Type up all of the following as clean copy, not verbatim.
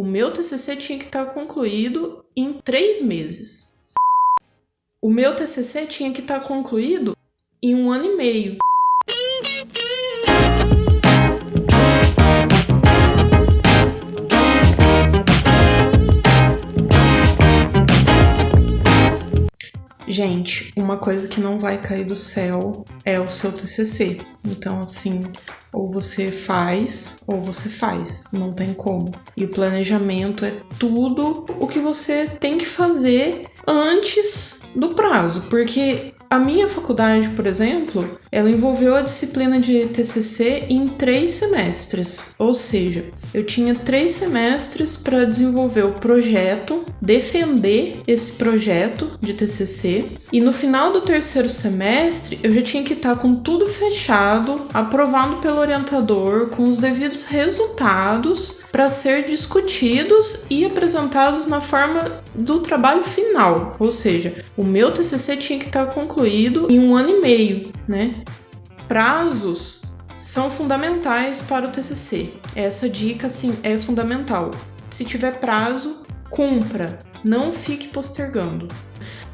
O meu TCC tinha que estar concluído em 3 meses. O meu TCC tinha que estar concluído em 1 ano e meio. Gente, uma coisa que não vai cair do céu é o seu TCC. Então, assim, ou você faz, não tem como. E o planejamento é tudo o que você tem que fazer antes do prazo, porque a minha faculdade, por exemplo, ela envolveu a disciplina de TCC em 3 semestres, ou seja, eu tinha 3 semestres para desenvolver o projeto, defender esse projeto de TCC, e no final do 3º semestre eu já tinha que estar com tudo fechado, aprovado pelo orientador, com os devidos resultados para ser discutidos e apresentados na forma do trabalho final, ou seja, o meu TCC tinha que estar concluído em 1 ano e meio, né? Prazos são fundamentais para o TCC. Essa dica, assim, é fundamental. Se tiver prazo, cumpra, não fique postergando.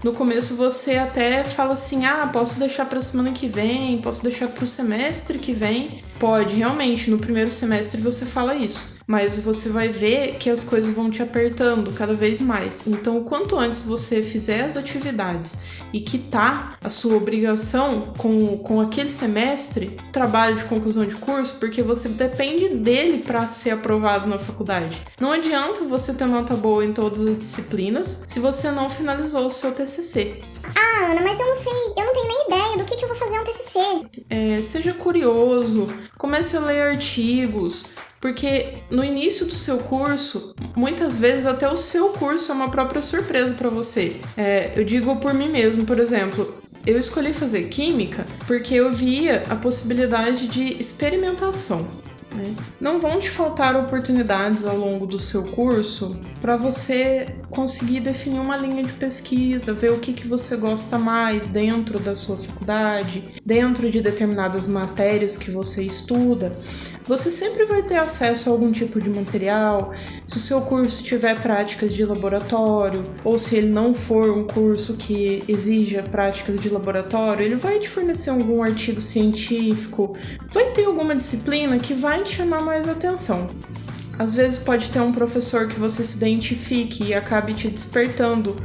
No começo você até fala assim, posso deixar para a semana que vem, posso deixar para o semestre que vem. Pode, realmente, no primeiro semestre você fala isso, mas você vai ver que as coisas vão te apertando cada vez mais. Então, quanto antes você fizer as atividades e quitar a sua obrigação com aquele semestre, trabalho de conclusão de curso, porque você depende dele para ser aprovado na faculdade. Não adianta você ter nota boa em todas as disciplinas se você não finalizou o seu TCC. Ana, mas eu não tenho nem ideia do que eu vou fazer no TCC. Seja curioso, comece a ler artigos, porque no início do seu curso, muitas vezes até o seu curso é uma própria surpresa para você. Eu digo por mim mesmo, por exemplo, eu escolhi fazer química porque eu via a possibilidade de experimentação. Não vão te faltar oportunidades ao longo do seu curso para você conseguir definir uma linha de pesquisa, ver o que você gosta mais dentro da sua faculdade, dentro de determinadas matérias que você estuda. Você sempre vai ter acesso a algum tipo de material. Se o seu curso tiver práticas de laboratório, ou se ele não for um curso que exija práticas de laboratório, ele vai te fornecer algum artigo científico, vai ter alguma disciplina que vai te chamar mais atenção. Às vezes pode ter um professor que você se identifique e acabe te despertando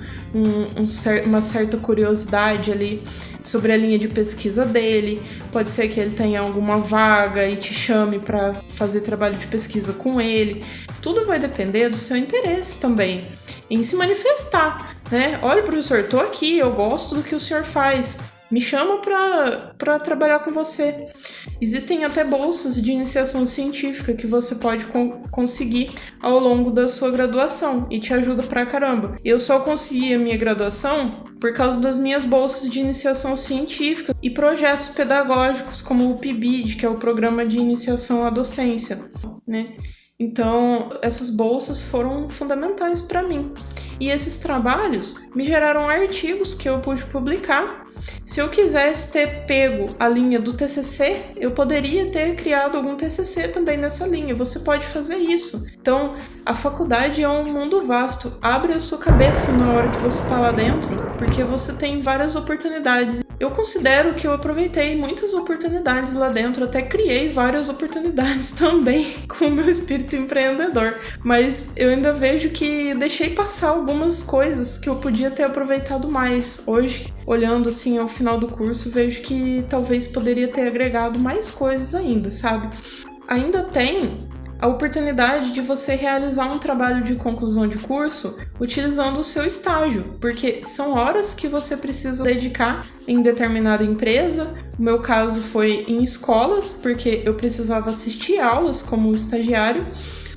uma certa curiosidade ali sobre a linha de pesquisa dele. Pode ser que ele tenha alguma vaga e te chame para fazer trabalho de pesquisa com ele. Tudo vai depender do seu interesse também em se manifestar, né? Olha, professor, tô aqui, eu gosto do que o senhor faz. Me chama para trabalhar com você. Existem até bolsas de iniciação científica que você pode conseguir ao longo da sua graduação e te ajuda pra caramba. Eu só consegui a minha graduação por causa das minhas bolsas de iniciação científica e projetos pedagógicos como o PIBID, que é o Programa de Iniciação à Docência, né? Então, essas bolsas foram fundamentais para mim. E esses trabalhos me geraram artigos que eu pude publicar. Se eu quisesse ter pego a linha do TCC, eu poderia ter criado algum TCC também nessa linha. Você pode fazer isso. Então, a faculdade é um mundo vasto. Abre a sua cabeça na hora que você está lá dentro, porque você tem várias oportunidades. Eu considero que eu aproveitei muitas oportunidades lá dentro, até criei várias oportunidades também com o meu espírito empreendedor. Mas eu ainda vejo que deixei passar algumas coisas que eu podia ter aproveitado mais. Hoje, olhando assim ao final do curso, vejo que talvez poderia ter agregado mais coisas ainda, sabe? Ainda tem a oportunidade de você realizar um trabalho de conclusão de curso utilizando o seu estágio, porque são horas que você precisa dedicar em determinada empresa. O meu caso foi em escolas, porque eu precisava assistir aulas como estagiário,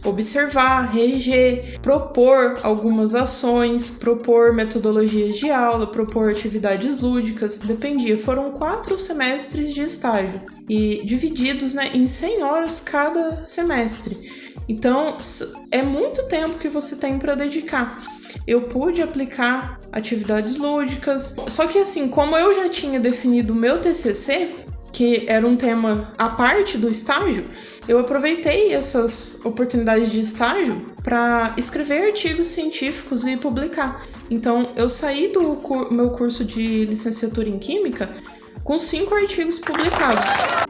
observar, reger, propor algumas ações, propor metodologias de aula, propor atividades lúdicas, dependia. Foram 4 semestres de estágio e divididos, em 100 horas cada semestre. Então, é muito tempo que você tem para dedicar. Eu pude aplicar atividades lúdicas, só que assim, como eu já tinha definido o meu TCC, que era um tema à parte do estágio, eu aproveitei essas oportunidades de estágio para escrever artigos científicos e publicar. Então, eu saí do meu curso de licenciatura em Química com 5 artigos publicados.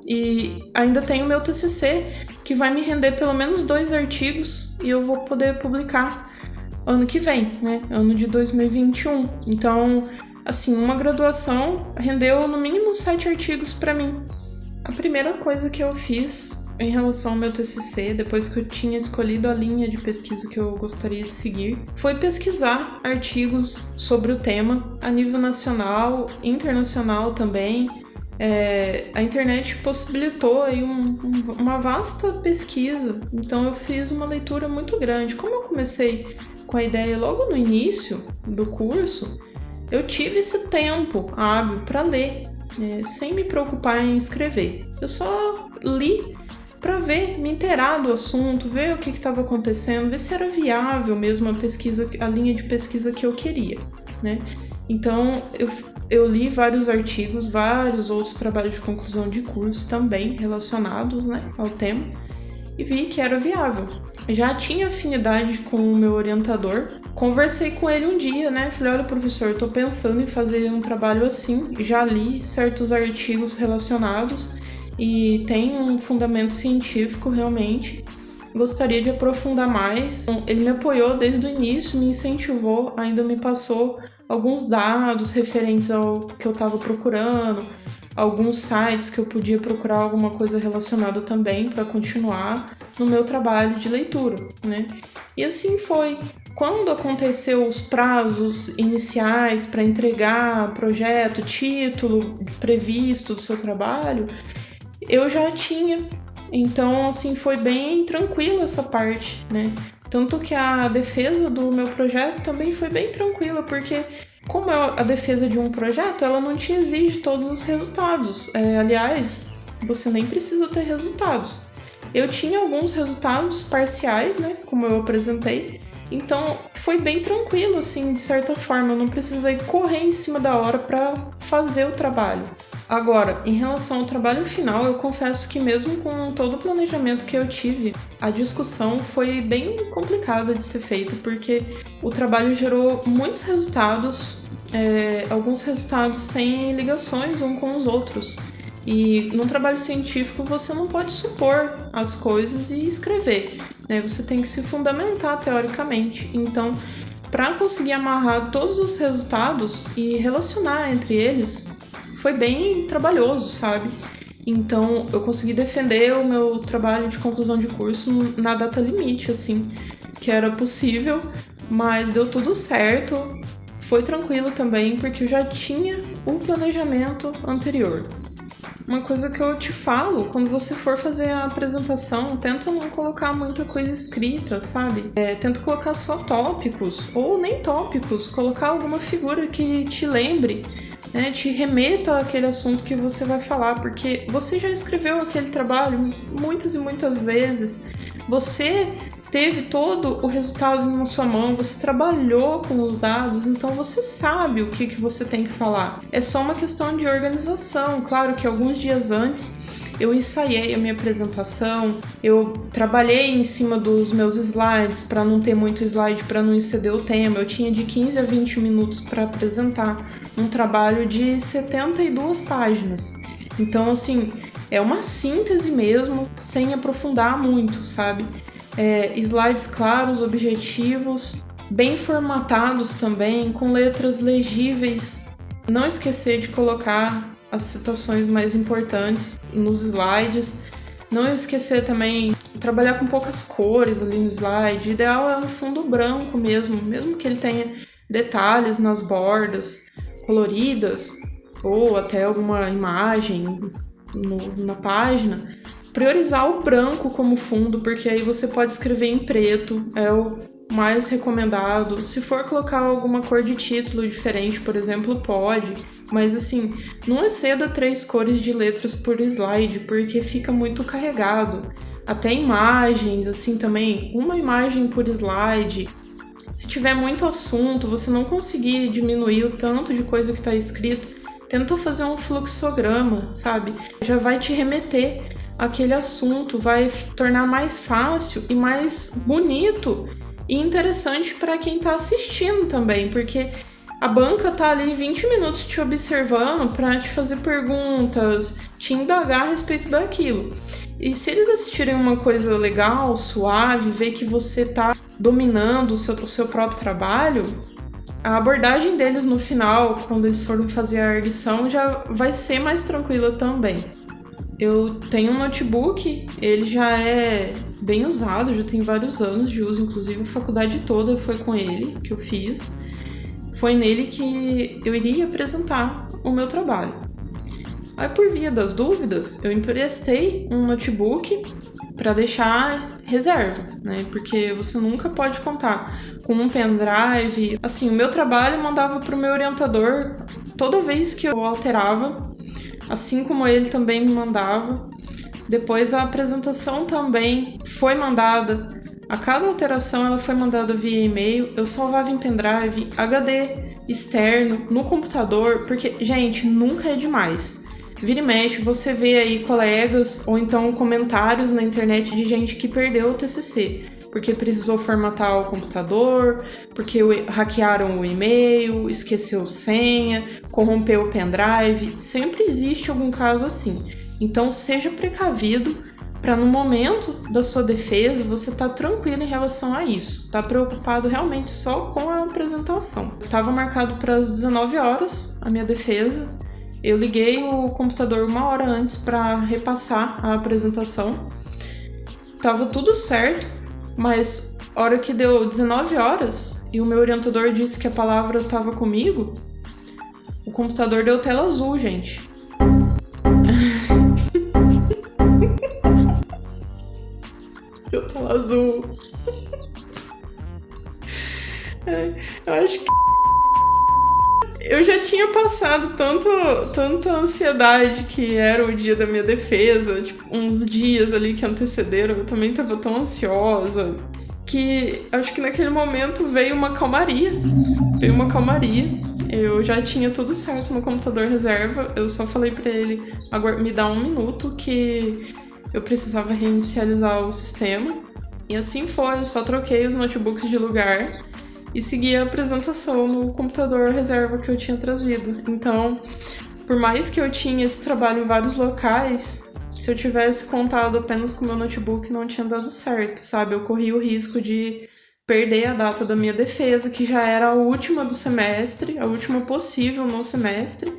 E ainda tenho meu TCC, que vai me render pelo menos 2 artigos e eu vou poder publicar ano que vem, né? Ano de 2021. Então, assim, uma graduação rendeu no mínimo 7 artigos para mim. A primeira coisa que eu fiz em relação ao meu TCC, depois que eu tinha escolhido a linha de pesquisa que eu gostaria de seguir, foi pesquisar artigos sobre o tema a nível nacional, internacional também. A internet possibilitou aí uma vasta pesquisa, então eu fiz uma leitura muito grande. Como eu comecei com a ideia logo no início do curso, eu tive esse tempo hábil para ler, sem me preocupar em escrever. Eu só li para ver, me inteirar do assunto, ver o que estava acontecendo, ver se era viável mesmo a linha de pesquisa que eu queria, né? Então, eu li vários artigos, vários outros trabalhos de conclusão de curso também relacionados, né, ao tema, e vi que era viável. Já tinha afinidade com o meu orientador, conversei com ele um dia, né, falei, olha, professor, eu tô pensando em fazer um trabalho assim, já li certos artigos relacionados e tem um fundamento científico realmente, gostaria de aprofundar mais. Ele me apoiou desde o início, me incentivou, ainda me passou alguns dados referentes ao que eu estava procurando, alguns sites que eu podia procurar alguma coisa relacionada também para continuar no meu trabalho de leitura, né? E assim foi. Quando aconteceu os prazos iniciais para entregar projeto, título previsto do seu trabalho, eu já tinha. Então, assim, foi bem tranquilo essa parte, né? Tanto que a defesa do meu projeto também foi bem tranquila, porque como é a defesa de um projeto, ela não te exige todos os resultados. Aliás, você nem precisa ter resultados. Eu tinha alguns resultados parciais, né? Como eu apresentei. Então, foi bem tranquilo, assim, de certa forma. Eu não precisei correr em cima da hora para fazer o trabalho. Agora, em relação ao trabalho final, eu confesso que mesmo com todo o planejamento que eu tive, a discussão foi bem complicada de ser feita, porque o trabalho gerou muitos resultados, alguns resultados sem ligações uns com os outros. E num trabalho científico você não pode supor as coisas e escrever, né? Você tem que se fundamentar teoricamente. Então, para conseguir amarrar todos os resultados e relacionar entre eles, foi bem trabalhoso, sabe? Então, eu consegui defender o meu trabalho de conclusão de curso na data limite, assim, que era possível, mas deu tudo certo. Foi tranquilo também, porque eu já tinha o planejamento anterior. Uma coisa que eu te falo, quando você for fazer a apresentação, tenta não colocar muita coisa escrita, sabe? Tenta colocar só tópicos, ou nem tópicos, colocar alguma figura que te lembre, né, te remeta àquele assunto que você vai falar, porque você já escreveu aquele trabalho muitas e muitas vezes, você teve todo o resultado na sua mão, você trabalhou com os dados, então você sabe o que você tem que falar. É só uma questão de organização. Claro que alguns dias antes eu ensaiei a minha apresentação, eu trabalhei em cima dos meus slides para não ter muito slide, para não exceder o tema. Eu tinha de 15 a 20 minutos para apresentar um trabalho de 72 páginas. Então, assim, é uma síntese mesmo, sem aprofundar muito, sabe? Slides claros, objetivos, bem formatados também, com letras legíveis. Não esquecer de colocar as citações mais importantes nos slides. Não esquecer também de trabalhar com poucas cores ali no slide. O ideal é um fundo branco mesmo que ele tenha detalhes nas bordas coloridas ou até alguma imagem na página. Priorizar o branco como fundo, porque aí você pode escrever em preto, é o mais recomendado. Se for colocar alguma cor de título diferente, por exemplo, pode. Mas assim, não exceda 3 cores de letras por slide, porque fica muito carregado. Até imagens, assim também, uma imagem por slide. Se tiver muito assunto, você não conseguir diminuir o tanto de coisa que está escrito, tenta fazer um fluxograma, sabe? Já vai te remeter aquele assunto, vai tornar mais fácil e mais bonito e interessante para quem está assistindo também, porque a banca tá ali 20 minutos te observando para te fazer perguntas, te indagar a respeito daquilo. E se eles assistirem uma coisa legal, suave, ver que você tá dominando o seu próprio trabalho, a abordagem deles no final, quando eles forem fazer a lição, já vai ser mais tranquila também. Eu tenho um notebook, ele já é bem usado, já tem vários anos de uso, inclusive a faculdade toda foi com ele que eu fiz. Foi nele que eu iria apresentar o meu trabalho. Aí, por via das dúvidas, eu emprestei um notebook para deixar reserva, né? Porque você nunca pode contar com um pendrive. Assim, o meu trabalho eu mandava para o meu orientador toda vez que eu alterava, assim como ele também me mandava. Depois a apresentação também foi mandada. A cada alteração ela foi mandada via e-mail, eu salvava em pendrive, HD externo, no computador, porque, gente, nunca é demais. Vira e mexe, você vê aí colegas ou então comentários na internet de gente que perdeu o TCC, porque precisou formatar o computador, porque hackearam o e-mail, esqueceu senha, corrompeu o pendrive, sempre existe algum caso assim. Então seja precavido, para no momento da sua defesa você tá tranquilo em relação a isso, tá preocupado realmente só com a apresentação. Tava marcado para as 19 horas a minha defesa, eu liguei o computador 1 hora antes para repassar a apresentação, tava tudo certo, mas a hora que deu 19 horas e o meu orientador disse que a palavra tava comigo, o computador deu tela azul, gente. Deu tela azul. Eu acho que eu já tinha passado tanta ansiedade que era o dia da minha defesa, tipo, uns dias ali que antecederam, eu também tava tão ansiosa, que acho que naquele momento veio uma calmaria. Eu já tinha tudo certo no computador reserva, eu só falei pra ele, agora me dá 1 minuto que eu precisava reinicializar o sistema. E assim foi, eu só troquei os notebooks de lugar e segui a apresentação no computador reserva que eu tinha trazido. Então, por mais que eu tinha esse trabalho em vários locais, se eu tivesse contado apenas com o meu notebook, não tinha dado certo, sabe? Eu corri o risco de perder a data da minha defesa, que já era a última do semestre, a última possível no semestre.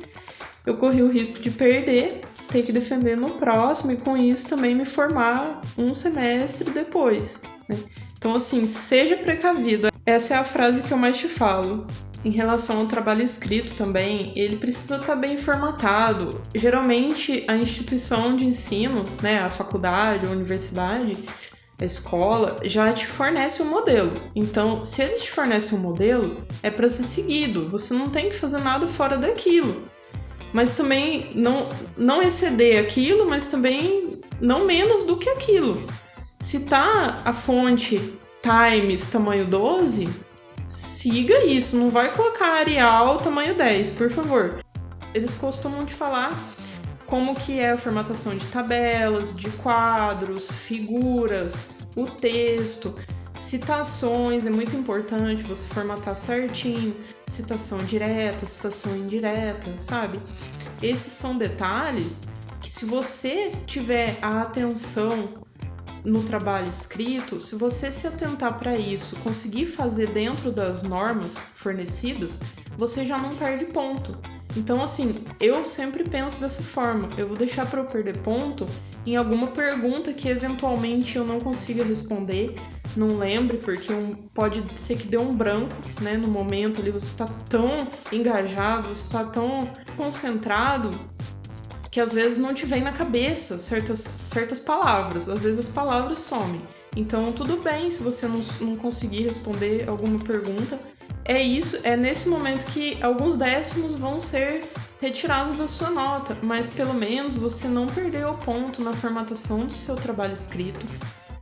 Eu corri o risco de perder, ter que defender no próximo e com isso também me formar um semestre depois, né? Então, assim, seja precavido. Essa é a frase que eu mais te falo. Em relação ao trabalho escrito também, ele precisa estar bem formatado. Geralmente, a instituição de ensino, né, a faculdade, a universidade, a escola, já te fornece um modelo. Então, se eles te fornecem um modelo, é para ser seguido. Você não tem que fazer nada fora daquilo. Mas também não exceder aquilo, mas também não menos do que aquilo. Se tá a fonte Times tamanho 12, siga isso, não vai colocar Arial tamanho 10, por favor. Eles costumam te falar como que é a formatação de tabelas, de quadros, figuras, o texto, citações, é muito importante você formatar certinho, citação direta, citação indireta, sabe? Esses são detalhes que, se você tiver a atenção no trabalho escrito, se você se atentar para isso, conseguir fazer dentro das normas fornecidas, você já não perde ponto. Então, assim, eu sempre penso dessa forma. Eu vou deixar para eu perder ponto em alguma pergunta que eventualmente eu não consiga responder, não lembre, porque pode ser que dê um branco, né, no momento ali, você está tão engajado, você está tão concentrado, que às vezes não te vem na cabeça certas palavras, às vezes as palavras somem. Então, tudo bem se você não conseguir responder alguma pergunta. É nesse momento que alguns décimos vão ser retirados da sua nota, mas pelo menos você não perdeu o ponto na formatação do seu trabalho escrito,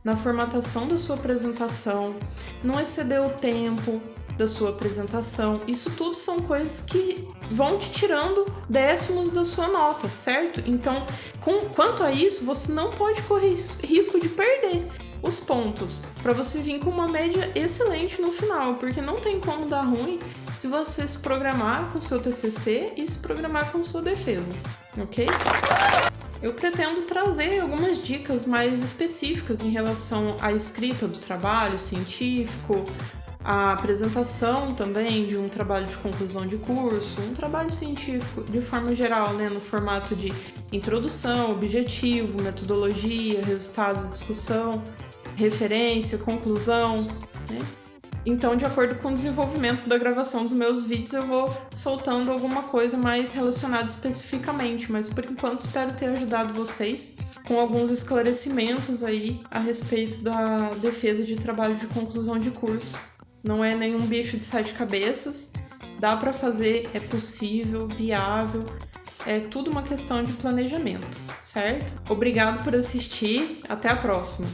na formatação da sua apresentação, não excedeu o tempo, da sua apresentação. Isso tudo são coisas que vão te tirando décimos da sua nota, certo? Então, quanto a isso, você não pode correr risco de perder os pontos, para você vir com uma média excelente no final, porque não tem como dar ruim se você se programar com o seu TCC e se programar com sua defesa, ok? Eu pretendo trazer algumas dicas mais específicas em relação à escrita do trabalho científico, a apresentação também de um trabalho de conclusão de curso, um trabalho científico de forma geral, né, no formato de introdução, objetivo, metodologia, resultados de discussão, referência, conclusão, né? Então, de acordo com o desenvolvimento da gravação dos meus vídeos, eu vou soltando alguma coisa mais relacionada especificamente, mas por enquanto espero ter ajudado vocês com alguns esclarecimentos aí a respeito da defesa de trabalho de conclusão de curso. Não é nenhum bicho de 7 cabeças, dá para fazer, é possível, viável, é tudo uma questão de planejamento, certo? Obrigado por assistir, até a próxima!